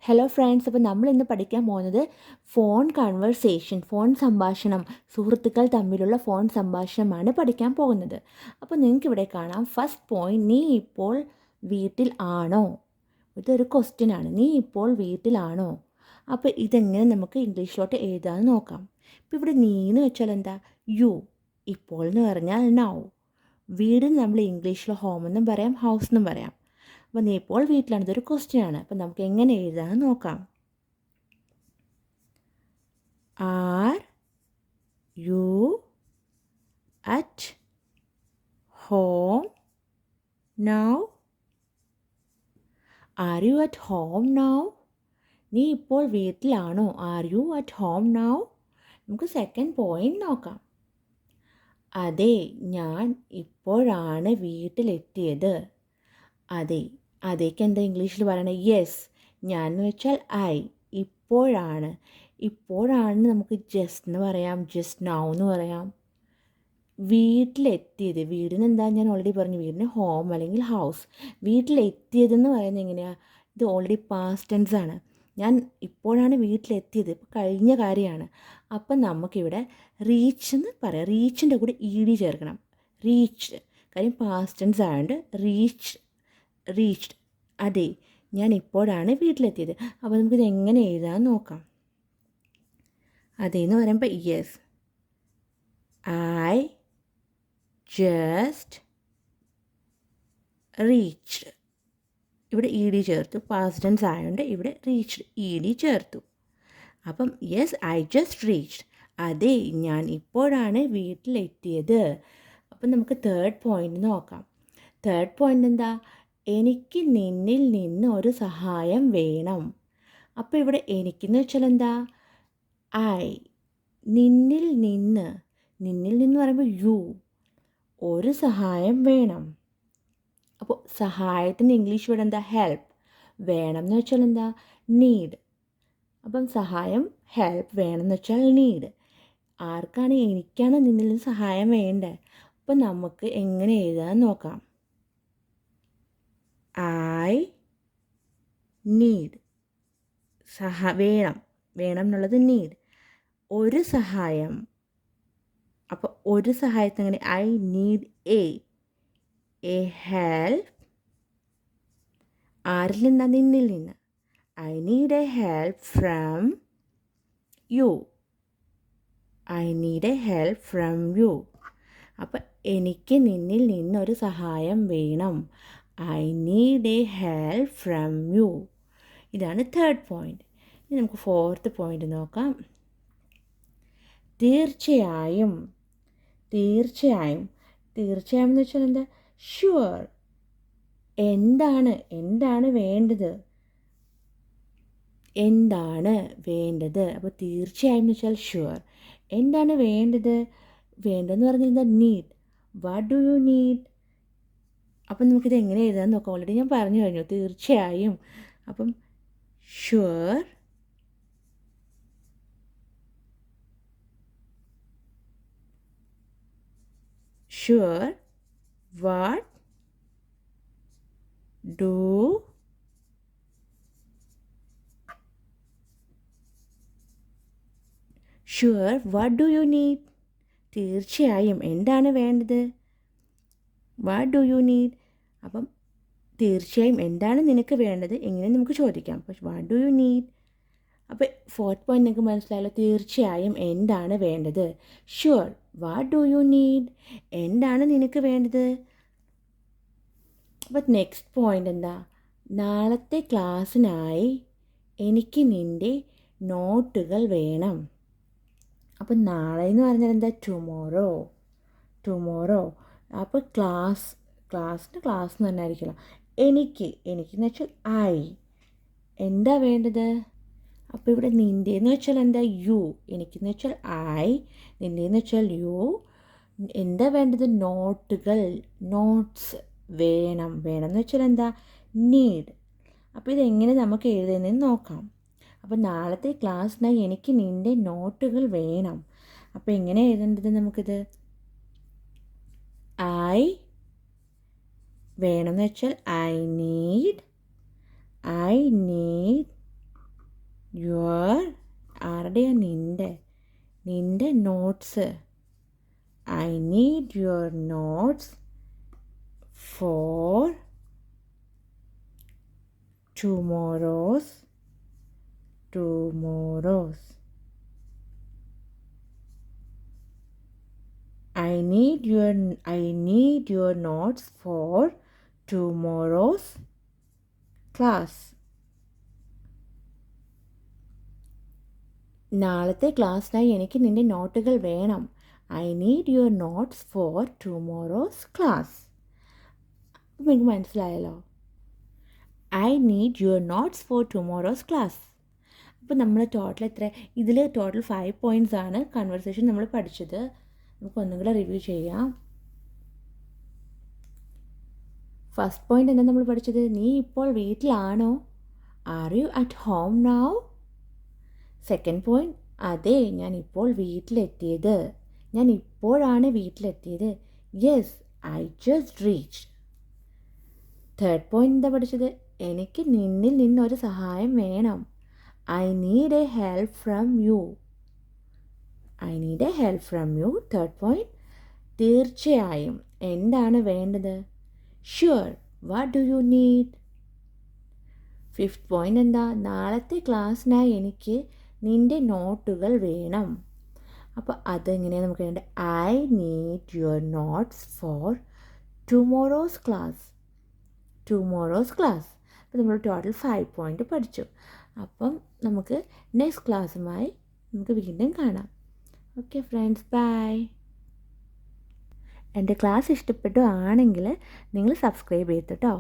Hello friends, അപ്പോൾ നമ്മൾ ഇന്ന് പഠിക്കാൻ പോകുന്നത് ഫോൺ സംഭാഷണം, സുഹൃത്തുക്കൾ തമ്മിലുള്ള ഫോൺ സംഭാഷണമാണ് പഠിക്കാൻ പോകുന്നത്. അപ്പോൾ നിങ്ങൾക്ക് ഇവിടെ കാണാം, ഫസ്റ്റ് പോയിന്റ്, നീ ഇപ്പോൾ വീട്ടിൽ ആണോ? ഇതൊരു ക്വസ്റ്റ്യൻ ആണ്. നീ ഇപ്പോൾ വീട്ടിലാണോ? അപ്പോൾ ഇതെങ്ങനെ നമുക്ക് ഇംഗ്ലീഷിലോട്ട് എഴുതാമെന്ന് നോക്കാം. ഇപ്പോൾ ഇവിടെ നീ എന്ന് വെച്ചാൽ എന്താ? യു. ഇപ്പോൾ എന്ന് പറഞ്ഞാൽ നൗ. വീട് നമ്മൾ ഇംഗ്ലീഷിൽ ഹോം എന്നും പറയാം, ഹൗസ് എന്നും പറയാം. അപ്പോൾ നീ ഇപ്പോൾ വീട്ടിലാണ്, ഇതൊരു ക്വസ്റ്റ്യൻ ആണ്. അപ്പോൾ നമുക്ക് എങ്ങനെ എഴുതാമെന്ന് നോക്കാം. R you at home now? R you at home now? നീ ഇപ്പോൾ വീട്ടിലാണോ? Are you at home now? നമുക്ക് സെക്കൻഡ് പോയിന്റ് നോക്കാം. അതെ, ഞാൻ ഇപ്പോഴാണ് വീട്ടിലെത്തിയത്. അതെ, അതേക്ക് എന്താ ഇംഗ്ലീഷിൽ പറയണത്? യെസ്. ഞാൻ എന്ന് വെച്ചാൽ ഐ. ഇപ്പോഴാണ്. ഇപ്പോഴാണ് നമുക്ക് ജസ്റ്റ് എന്ന് പറയാം, ജസ്റ്റ് നൗ എന്ന് പറയാം. വീട്ടിലെത്തിയത്, വീടിന് എന്താ ഞാൻ ഓൾറെഡി പറഞ്ഞു, വീടിന് ഹോം അല്ലെങ്കിൽ ഹൗസ്. വീട്ടിലെത്തിയതെന്ന് പറയുന്നത് എങ്ങനെയാണ്? ഇത് ഓൾറെഡി പാസ്റ്റ് ടെൻസ് ആണ്. ഞാൻ ഇപ്പോഴാണ് വീട്ടിലെത്തിയത്, ഇപ്പോൾ കഴിഞ്ഞ കാര്യമാണ്. അപ്പം നമുക്കിവിടെ റീച്ച് എന്ന് പറയാം. റീച്ചിൻ്റെ കൂടെ ഇ ഡി ചേർക്കണം. റീച്ച്ഡ്, കാര്യം പാസ്റ്റ് ടെൻസ് ആയതുകൊണ്ട് റീച്ച്ഡ്. അതെ, ഞാൻ ഇപ്പോഴാണ് വീട്ടിലെത്തിയത്. അപ്പോൾ നമുക്കിത് എങ്ങനെ എഴുതാൻ നോക്കാം. അതേന്ന് പറയുമ്പോൾ യെസ്, ഐ ജസ്റ്റ് റീച്ച്ഡ്. ഇവിടെ ഇ ഡി ചേർത്തു, പാസ്റ്റ് ടെൻസ് ആയതുകൊണ്ട് ഇവിടെ റീച്ച്ഡ് ഇ ഡി ചേർത്തു. അപ്പം യെസ്, ഐ ജസ്റ്റ് റീച്ച്ഡ്. അതെ, ഞാൻ ഇപ്പോഴാണ് വീട്ടിലെത്തിയത്. അപ്പം നമുക്ക് തേർഡ് പോയിന്റ് നോക്കാം. തേർഡ് പോയിന്റ് എന്താ? എനിക്ക് നിന്നിൽ നിന്ന് ഒരു സഹായം വേണം. അപ്പോൾ ഇവിടെ എനിക്കെന്ന് വെച്ചാൽ എന്താ? ഐ. നിന്നിൽ നിന്ന് പറയുമ്പോൾ യു. ഒരു സഹായം വേണം. അപ്പോൾ സഹായത്തിൻ്റെ ഇംഗ്ലീഷ് വേർഡ് എന്താ? ഹെൽപ്പ്. വേണം എന്ന് വെച്ചാൽ എന്താ? നീഡ്. അപ്പം സഹായം ഹെൽപ്പ്, വേണം എന്ന് വെച്ചാൽ നീഡ്. ആർക്കാണ്? എനിക്കാണ് നിന്നിൽ നിന്ന് സഹായം വേണ്ടത്. അപ്പം നമുക്ക് എങ്ങനെ എഴുതാൻ നോക്കാം. I need. വേണം എന്നുള്ളത് നീഡ്. ഒരു സഹായം. അപ്പോൾ ഒരു സഹായത്തിന് എങ്ങനെ? I need a help. ആരിൽ നിന്നാ? നിന്നിൽ നിന്ന്. I need a help from you. I need a help from you. അപ്പം എനിക്ക് നിന്നിൽ നിന്നൊരു സഹായം വേണം. I need a help from you. ഇതാണ് തേർഡ് പോയിന്റ്. ഇനി നമുക്ക് ഫോർത്ത് പോയിന്റ് നോക്കാം. തീർച്ചയായും എന്ന് വെച്ചാൽ എന്താ? ഷുവർ. എന്താണ് വേണ്ടത്? അപ്പോൾ തീർച്ചയായും എന്ന് വെച്ചാൽ ഷുവർ. എന്താണ് വേണ്ടതെന്ന് പറഞ്ഞാൽ എന്താ? Need. What do you need? അപ്പം നമുക്കിത് എങ്ങനെ എഴുതാൻ നോക്കാം. ഓൾറെഡി ഞാൻ പറഞ്ഞു കഴിഞ്ഞു, തീർച്ചയായും. അപ്പം sure what do you need? തീർച്ചയായും എന്താണ് വേണ്ടത്? What do you need. അപ്പം തീർച്ചയായും എന്താണ് നിനക്ക് വേണ്ടത് എങ്ങനെ നമുക്ക് ചോദിക്കാം. പക്ഷെ വാട്ട് ഡു യു നീഡ്. അപ്പോൾ ഫോർത്ത് പോയിന്റ് നിങ്ങൾക്ക് മനസ്സിലായല്ലോ. തീർച്ചയായും എന്താണ് വേണ്ടത്? Sure what do you need. എന്താണ് നിനക്ക് വേണ്ടത്? അപ്പോൾ നെക്സ്റ്റ് പോയിന്റ് എന്താ? നാളത്തെ ക്ലാസ്സിനായി എനിക്ക് നിൻ്റെ നോട്ടുകൾ വേണം. അപ്പം നാളെ എന്ന് പറഞ്ഞാൽ എന്താ? ടുമോറോ. അപ്പോൾ ക്ലാസ് എന്ന് തന്നെ ആയിരിക്കണം. എനിക്കെന്ന് വെച്ചാൽ ഐ. എന്താ വേണ്ടത്? അപ്പോൾ ഇവിടെ നിൻ്റെ എന്ന് വെച്ചാൽ എന്താ? യു. എനിക്കെന്ന് വെച്ചാൽ ഐ, നിൻ്റെ എന്ന് വെച്ചാൽ യു. എന്താ വേണ്ടത്? നോട്ട്സ് വേണം എന്ന് വെച്ചാൽ എന്താ? നീഡ്. അപ്പോൾ ഇതെങ്ങനെ നമുക്ക് എഴുതുന്നതെന്ന് നോക്കാം. അപ്പോൾ നാളത്തെ ക്ലാസ്സിനായി എനിക്ക് നിൻ്റെ നോട്ടുകൾ വേണം. അപ്പോൾ എങ്ങനെ എഴുതേണ്ടത് നമുക്കിത്? ഐ വേണമെന്ന് വെച്ചാൽ ഐ നീഡ് ആരുടെയാ നിൻ്റെ notes. I need your notes for tomorrow's I need your notes for tomorrow's class. നാളത്തെ ക്ലാസ്സിനായി എനിക്ക് നിൻ്റെ നോട്ടുകൾ വേണം. I need your notes for tomorrow's class. അപ്പം എനിക്ക് മനസ്സിലായല്ലോ. I need your notes for tomorrow's class. അപ്പോൾ നമ്മൾ ടോട്ടൽ ഇതിൽ ടോട്ടൽ 5 points ആണ് കൺവെർസേഷൻ നമ്മൾ പഠിച്ചത്. നമുക്ക് ഒന്നും കൂടെ റിവ്യൂ ചെയ്യാം. ഫസ്റ്റ് പോയിൻ്റ് എന്താ നമ്മൾ പഠിച്ചത്? നീ ഇപ്പോൾ വീട്ടിലാണോ? Are you at home now? Second point, അതെ ഞാൻ ഇപ്പോൾ വീട്ടിലെത്തിയത്. ഞാൻ ഇപ്പോഴാണ് വീട്ടിലെത്തിയത്. Yes I just reached. Third point എന്താ പഠിച്ചത്? എനിക്ക് നിന്നിൽ നിന്നൊരു സഹായം വേണം. I need a help from you. Third point, തീർച്ചയായും എന്താണ് വേണ്ടത്? Sure, what do you need? Fifth point എന്താ? നാളത്തെ ക്ലാസ്സിനായി എനിക്ക് നിൻ്റെ നോട്ടുകൾ വേണം. അപ്പോൾ അതെങ്ങനെയാണ് നമുക്ക് വേണ്ടത്? I need your notes for tomorrow's class. അപ്പോൾ നമ്മൾ ടോട്ടൽ 5 point പഠിച്ചു. അപ്പം നമുക്ക് നെക്സ്റ്റ് ക്ലാസ്സുമായി നമുക്ക് വീണ്ടും കാണാം. Okay friends, bye. എൻ്റെ ക്ലാസ് ഇഷ്ടപ്പെട്ടു ആണെങ്കിൽ നിങ്ങൾ സബ്സ്ക്രൈബ് ചെയ്തു കേട്ടോ.